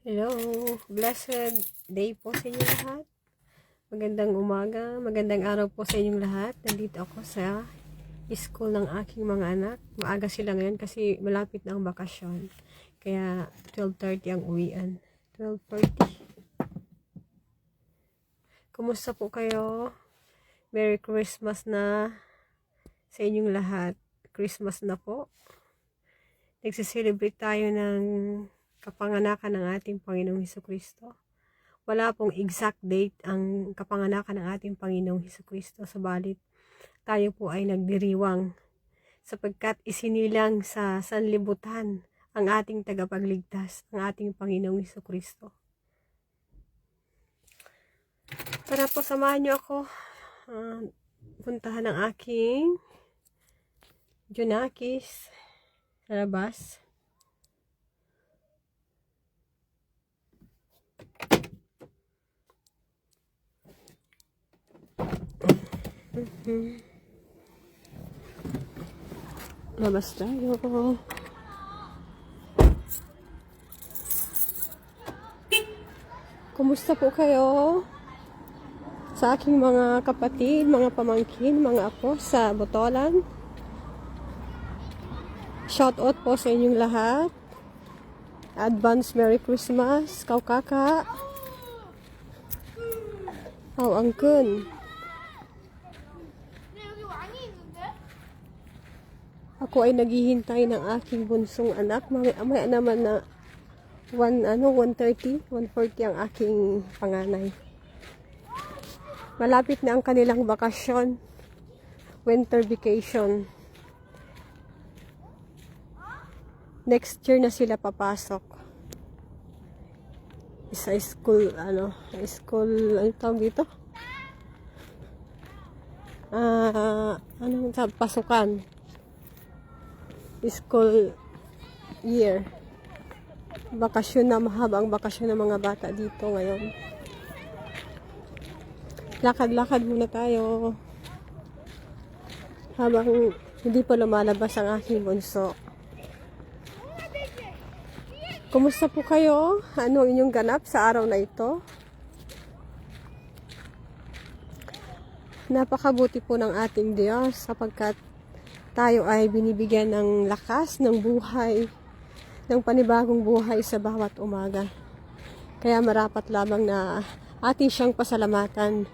Hello, blessed day po sa inyo lahat. Magandang umaga, magandang araw po sa inyong lahat. Nandito ako sa school ng aking mga anak. Maaga sila ngayon kasi malapit na ang bakasyon. Kaya 12:30 ang uwian. 12:30. Kumusta po kayo? Merry Christmas na sa inyong lahat. Christmas na po. Nagsiselebrate tayo ng kapanganakan ng ating Panginoong Hesukristo. Wala pong exact date ang kapanganakan ng ating Panginoong Hesukristo, subalit tayo po ay nagdiriwang sapagkat isinilang sa sanlibutan ang ating tagapagligtas, ang ating Panginoong Hesukristo. Tara po, samahan niyo ako puntahan ang aking Junakis sa labas. Labas tayo. Kumusta po kayo? Sa aking mga kapatid, mga pamangkin, mga apo sa Botolan. Shout out po sa inyong lahat. Advance Merry Christmas, Kaukaka. Angkun. Ako ay naghihintay ng aking bunsong anak. Mamaya naman na 1:30, 1:40 ang aking panganay. Malapit na ang kanilang bakasyon. Winter vacation. Next year na sila papasok. Sa school, ano tawag dito? Sa pasukan. School year. Bakasyon na, mahaba ang bakasyon ng mga bata dito ngayon. Lakad-lakad muna tayo habang hindi pa lumalabas ang aking bunso. Kumusta po kayo? Ano ang inyong ganap sa araw na ito? Napakabuti po ng ating Diyos sapagkat tayo ay binibigyan ng lakas, ng buhay, ng panibagong buhay sa bawat umaga. Kaya marapat lamang na ating siyang pasalamatan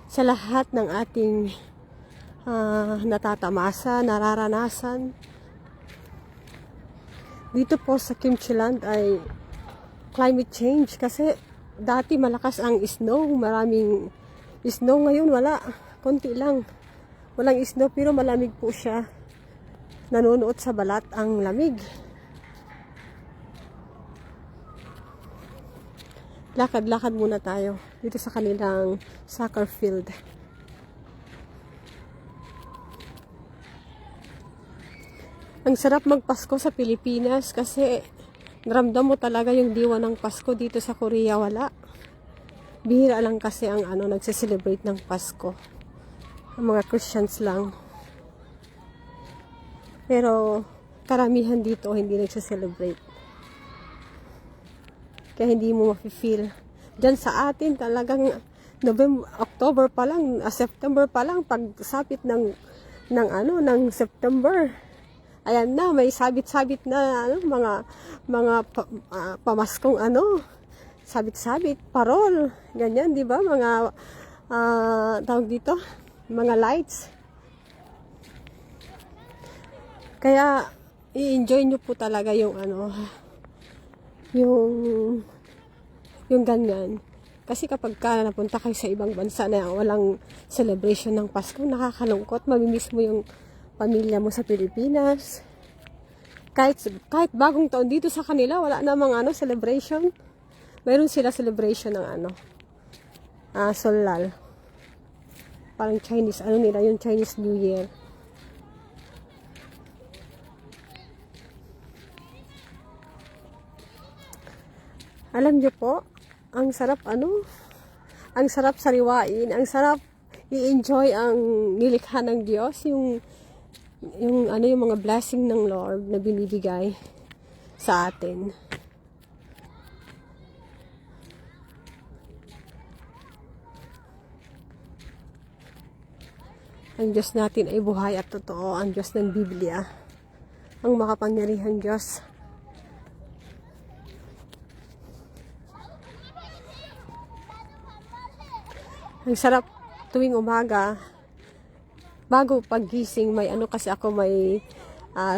sa lahat ng ating natatamasa, nararanasan. Dito po sa Kimchiland ay climate change kasi dati malakas ang snow, maraming snow, ngayon wala, konti lang. Walang snow pero malamig po siya. Nanunuot sa balat ang lamig. Lakad-lakad muna tayo dito sa kanilang soccer field. Ang sarap magpasko sa Pilipinas kasi naramdam mo talaga yung diwa ng Pasko. Dito sa Korea wala. Bihira lang kasi ang nagse-celebrate ng Pasko. Ang mga Christians lang. Pero karamihan dito hindi nagse-celebrate. Kaya hindi mo mafe-feel. Diyan sa atin talagang October pa lang, September pa lang, pagsapit ng September. Ayan na, may sabit-sabit na mga pamaskong sabit-sabit, parol, ganyan, di ba? Mga tawag dito, mga lights. Kaya i-enjoy nyo po talaga yung yung ganyan. Kasi kapag napunta kayo sa ibang bansa na walang celebration ng Pasko, nakakalungkot, mamimiss mo yung pamilya mo sa Pilipinas. Kahit bagong taon dito sa kanila, wala namang celebration. Meron sila celebration ng Solal. Parang Chinese, nila, yung Chinese New Year. Alam niyo po, ang sarap ang sarap sariwain, ang sarap i-enjoy ang nilikha ng Diyos, yung mga blessing ng Lord na binibigay sa atin. Ang Diyos natin ay buhay at totoo, ang Diyos ng Biblia, ang makapangyarihang Diyos. Ang sarap tuwing umaga, bago paggising, may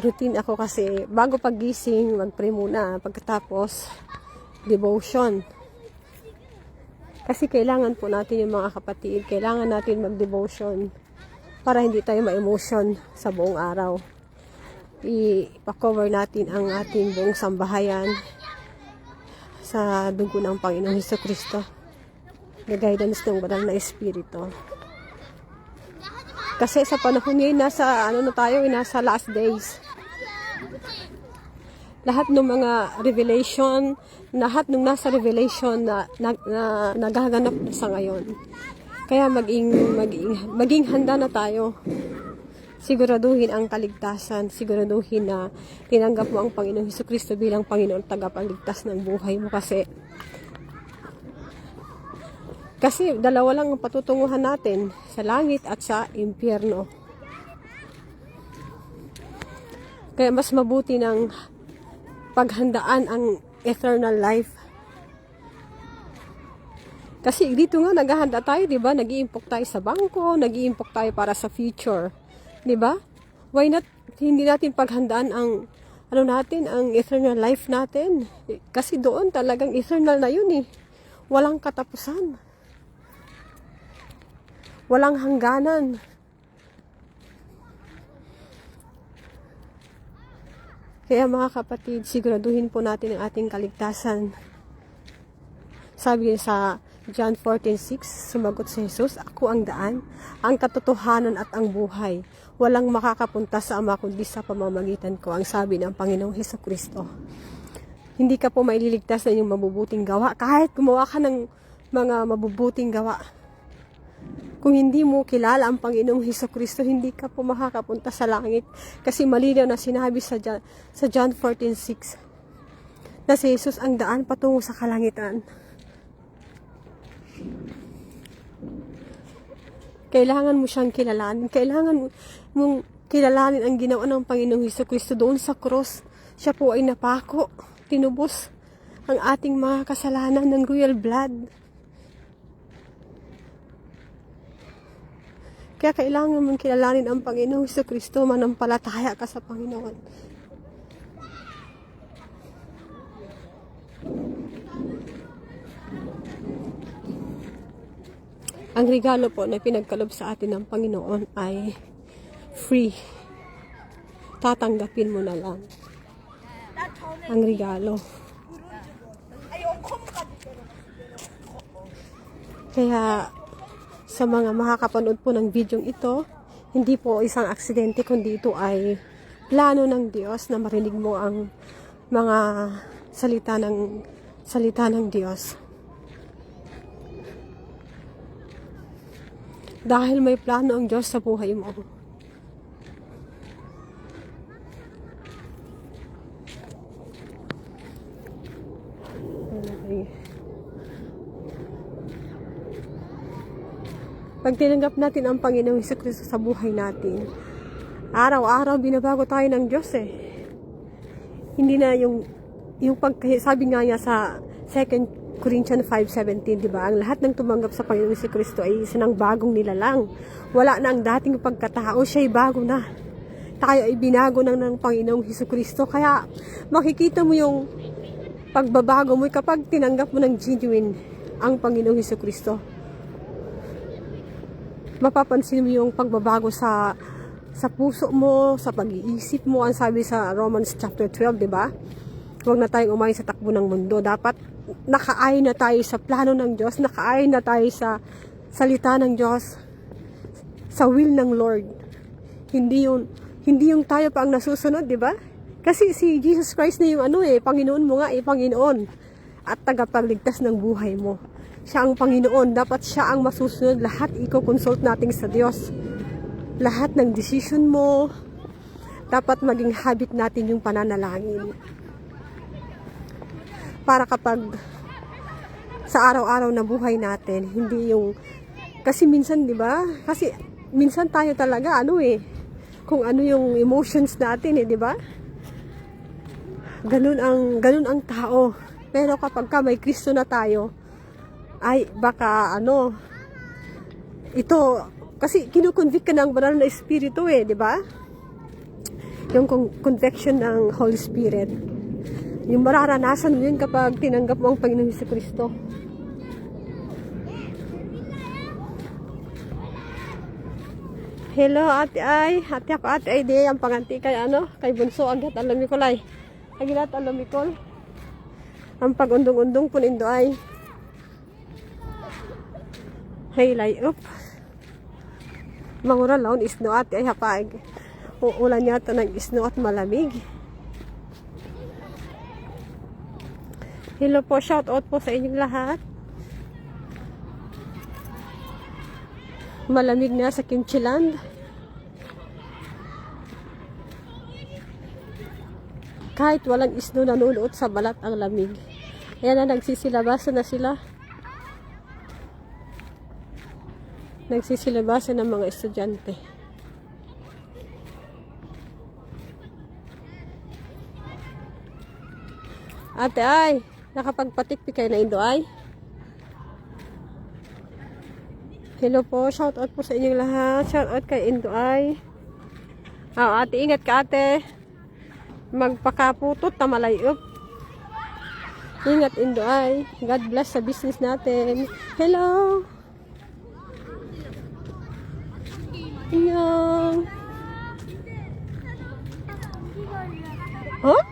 routine ako kasi bago paggising, mag-pray muna, pagkatapos devotion. Kasi kailangan po natin yung mga kapatid, kailangan natin mag-devotion para hindi tayo ma-emotion sa buong araw. I-cover natin ang ating buong sambahayan sa dugo ng Panginoong Hesukristo, the guidance ng banal na Espiritu. Kasi sa panahon ngayon, nasa last days. Lahat ng mga revelation, lahat ng nasa revelation na nagaganap na sa ngayon. Kaya maging handa na tayo. Siguraduhin ang kaligtasan, siguraduhin na tinanggap mo ang Panginoong Hesukristo bilang Panginoon tagapagligtas ng buhay mo kasi dalawa lang ang patutunguhan natin, sa langit at sa impyerno. Kaya mas mabuti ng paghandaan ang eternal life. Kasi dito nga naghahanda tayo, 'di ba? Nag-iimpok tayo sa bangko, nag-iimpok tayo para sa future, 'di ba? Why not hindi natin paghandaan ang ang eternal life natin? Kasi doon talagang eternal na 'yun eh. Walang katapusan. Walang hangganan. Kaya mga kapatid, siguraduhin po natin ang ating kaligtasan. Sabi sa John 14:6, sumagot si Jesus, "Ako ang daan, ang katotohanan at ang buhay. Walang makakapunta sa Ama kundi sa pamamagitan ko," ang sabi ng Panginoong Hesukristo. Hindi ka po maililigtas sa inyong mabubuting gawa. Kahit gumawa ka ng mga mabubuting gawa, kung hindi mo kilala ang Panginoong Hesukristo, hindi ka po makakapunta sa langit. Kasi malinaw na sinabi sa John 14:6 na si Jesus ang daan patungo sa kalangitan. Kailangan mo siyang kilalanin. Kailangan mong kilalanin ang ginawa ng Panginoong Hesukristo doon sa cross. Siya po ay napako, tinubos ang ating mga kasalanan ng royal blood. Kaya kailangan mong kilalanin ang Panginoong Hesukristo, manampalataya ka sa Panginoon. Ang regalo po na pinagkalob sa atin ng Panginoon ay free. Tatanggapin mo na lang ang regalo. Kaya sa mga makakapanood po ng video ito, hindi po isang aksidente, kundi ito ay plano ng Diyos na marinig mo ang mga salita ng Diyos. Dahil may plano ang Diyos sa buhay mo. Pag tinanggap natin ang Panginoong Hesukristo sa buhay natin, araw-araw binabago tayo ng Diyos eh. Hindi na yung sabi nga niya sa 2 Corinthians 5:17, di ba? Ang lahat ng tumanggap sa Panginoong Hesukristo ay isang bagong nilalang. Wala na ang dating pagkatao, siya'y bago na. Tayo ay binago ng Panginoong Hesukristo. Kaya makikita mo yung pagbabago mo kapag tinanggap mo ng genuine ang Panginoong Hesukristo. Mapapansin mo yung pagbabago sa puso mo, sa pag-iisip mo. Ang sabi sa Romans chapter 12, di ba? Huwag na tayong umayon sa takbo ng mundo. Dapat nakaayon na tayo sa plano ng Diyos, nakaayon na tayo sa salita ng Diyos, sa will ng Lord. Hindi yung tayo pa ang nasusunod, di ba? Kasi si Jesus Christ na yung Panginoon mo nga, Panginoon at tagapagligtas ng buhay mo. Siya ang Panginoon, dapat siya ang masusunod. Lahat i-consult natin sa Diyos. Lahat ng decision mo, dapat maging habit natin yung pananalangin. Para kapag sa araw-araw na buhay natin, hindi yung, kasi minsan, di ba? Kasi minsan tayo talaga, kung ano yung emotions natin di ba? Ganun ang tao. Pero kapag ka may Kristo na tayo, ay baka ito, kasi kinukonvict ka ng banal na espiritu di ba? Yung conviction ng Holy Spirit. Yung mararanasan mo yun kapag tinanggap mo ang Panginoon Jesucristo. Hello, ate ay. Ate ay, di ang panganti kay kay Bunso agad alam Nikolay. Agilat alam Nicol. Ang pag-undong-undong po nindo ay. Hey, lay up. Mangura laon isno ate ay hapag. Uulan yata ng isno at malamig. Hello po, shout out po sa inyong lahat. Malamig na sa Kimchiland. Kahit walang isno nanunuot sa balat ang lamig. Ayan na, nagsisilabasan na sila. Nagsisilabasan ng mga estudyante. Ate ay, nakapagpatikpi kayo na indo ay. Hello po, shout out po sa inyong lahat. Shout out kay Indo ay. Ate, ingat ka ate. Magpakaputot na malayop. Ingat Indo ay. God bless sa business natin. Hello. Annyeong. Huh?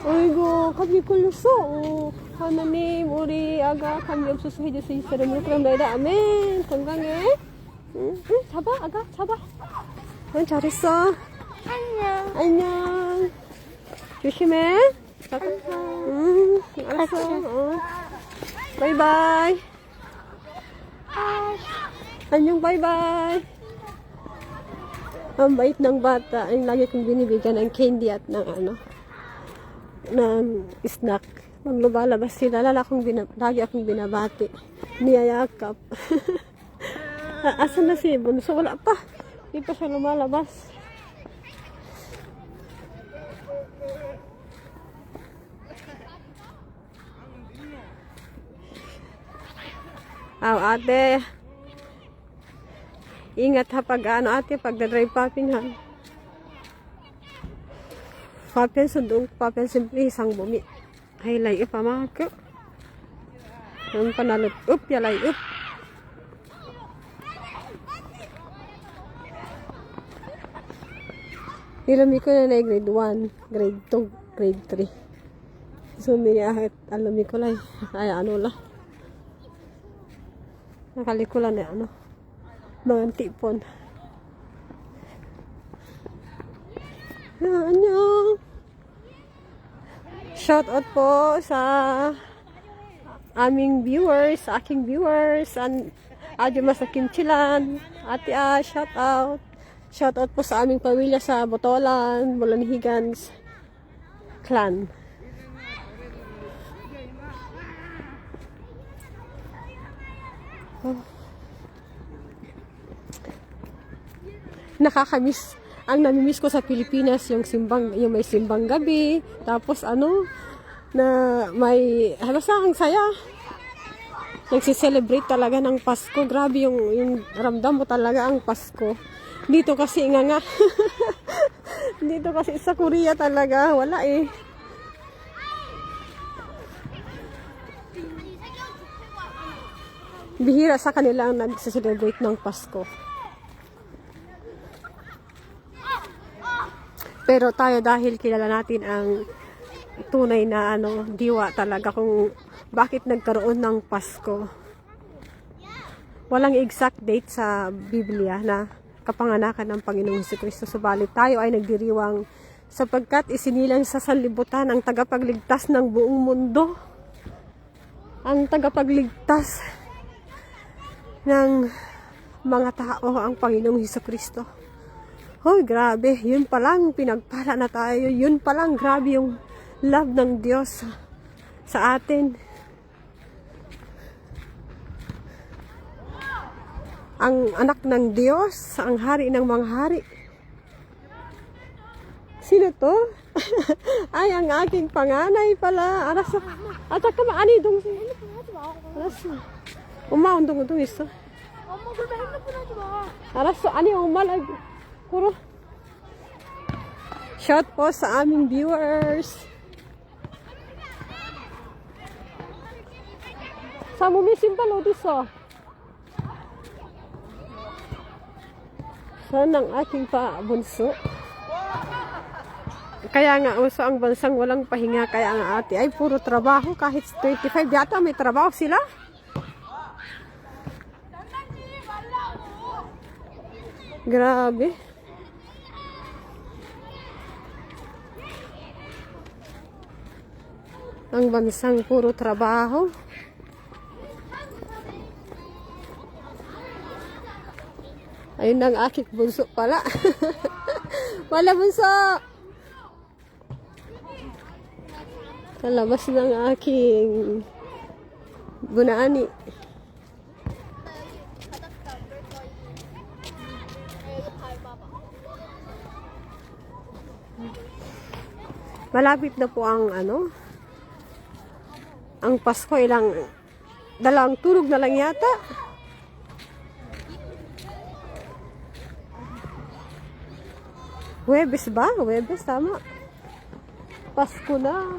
아이고 감기 걸렸어. 하나님 우리 아가 감기 없어서 해주세요. 이사람으로 그럼 나이다 아멘. 건강해. 응, 잡아 아가 잡아. 응, 잘했어. 안녕. 안녕. 조심해. 응, 알았어. 바이바이. 안녕, 바이바이. Ang bait ng bata. Ang lagi kong binibigyan ng candy at ng ng snack. Pag lumalabas sila, lagi akong binabati. Niyayakap. Asan na si Bunso? Wala pa. Hindi pa siya lumalabas. Ate. Ingat ha pag ate, pag-drive papin ha. Papel sundong papel simple isang bumi. Ay lay up ama ko. Ang panalot up ya lay up. Ilami ko na grade 1, grade 2, grade 3. So niya alami ko lay. Ay la. Nakalikulan na mga tipon. Annyeong. Shout out po sa aming viewers, sa aking viewers, Adyo sa Kimchiland, Ate A, shout out. Shout out po sa aming pamilya sa Botolan, Bulanhigans clan. Oh. Nakakamiss. Ang namimiss ko sa Pilipinas yung may simbang gabi, tapos na may basta ang saya. Nagsi-celebrate talaga ng Pasko. Grabe yung ramdam mo talaga ang Pasko. Dito kasi nga dito kasi sa Korea talaga wala eh. Bihira sa kanila ang nagsi-celebrate ng Pasko. Pero tayo dahil kilala natin ang tunay na diwa talaga kung bakit nagkaroon ng Pasko. Walang exact date sa Biblia na kapanganakan ng Panginoong Jesucristo. Subalit tayo ay nagdiriwang sapagkat isinilang sa sanlibutan ang tagapagligtas ng buong mundo. Ang tagapagligtas ng mga tao ang Panginoong Jesucristo. Hoy, grabe. Yun pa lang, pinagpala na tayo. Yun pa lang, grabe yung love ng Diyos sa atin. Ang anak ng Diyos, ang hari ng mga hari. Sino to? Ay, ang aking panganay pala. Aras, at saka maani dong. Aras, umaon dong dong isa. Aras, ani umalag. Puro. Shout po sa aming viewers. Sa mumisim pa lotis oh. Saan ang aking bunso? Kaya nga uso ang bansang walang pahinga. Kaya ang ate ay puro trabaho. Kahit 25 yata may trabaho sila. Grabe. Ang bansang puro trabaho. Ayun ang aking bunso pala. Wala bunso. Kalabas ng aking bunani. Malapit na po ang ang Pasko, dalawang tulog na lang yata. Huwebes ba? Huwebes, tama. Pasko na.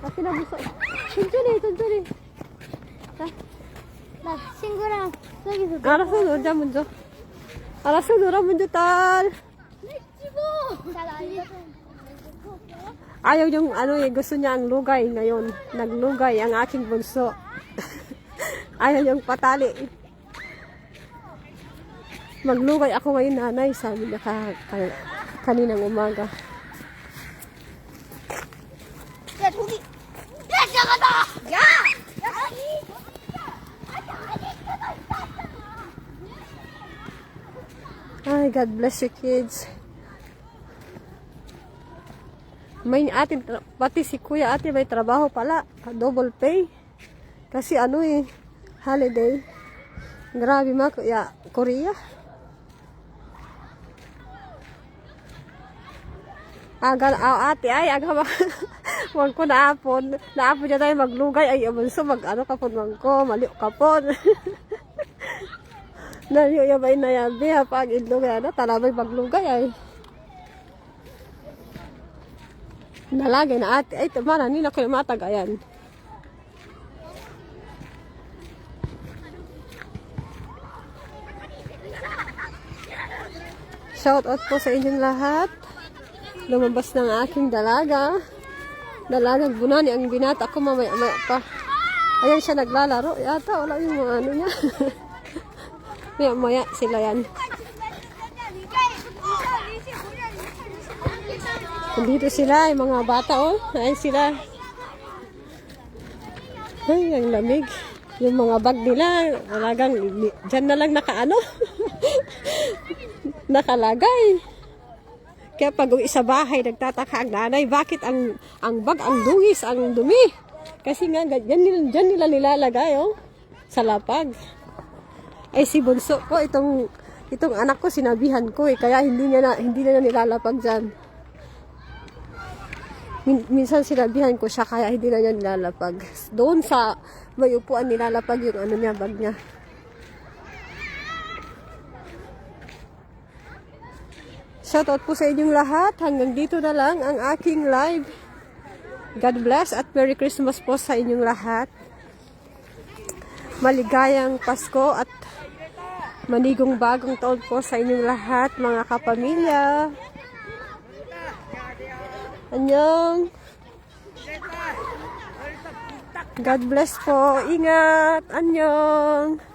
Kasi nabuso. 천천히. 나 친구랑 저기서 알았어, 놀자 먼저. 알았어, 놀아 먼저, 딸. 찍어. 잘 알려줘. Ayaw yung gusto niya ang lugay ngayon. Naglugay ang aking bunso. Ayaw yung patali. Maglugay ako ngayon, nanay, sabi niya kaninang umaga. 야 저기. 야 저거다. 야. Ay, God bless you, kids. May pati si kuya ate may trabaho pala. Double pay. Kasi holiday. Grabe kuya, Korea. Ate ay wag ko naapon dyan tayo maglugay ay abunso kapon ko maliw kapon. Naliw yabay na yabi ha pag idlugay talabay maglugay ay nalagay na ate ay tamara nila kayo matagayan. Shout out po sa inyong lahat. Lumabas ng aking dalagang bunani ang binata ko mamaya pa. Ayan siya naglalaro yata, wala yung mga niya. Maya sila yan. Dito sila yung mga bata ayan sila. Ay, ang lamig. Yung mga bag nila talagang dyan na lang nakalagay. Kaya pag uwi sa bahay, nagtataka ang nanay, bakit ang bag, ang dungis, ang dumi. Kasi nga, dyan nila nilalagay, sa lapag. Ay, si bunso ko, itong anak ko, sinabihan ko, kaya hindi na nilalapag dyan. Minsan sinabihan ko siya, kaya hindi na niya nilalapag. Doon sa may upuan nilalapag yung bag niya. Shoutout po sa inyong lahat. Hanggang dito na lang ang aking live. God bless at Merry Christmas po sa inyong lahat. Maligayang Pasko at manigong bagong taon po sa inyong lahat, mga kapamilya. Annyeong. God bless po. Ingat. Annyeong.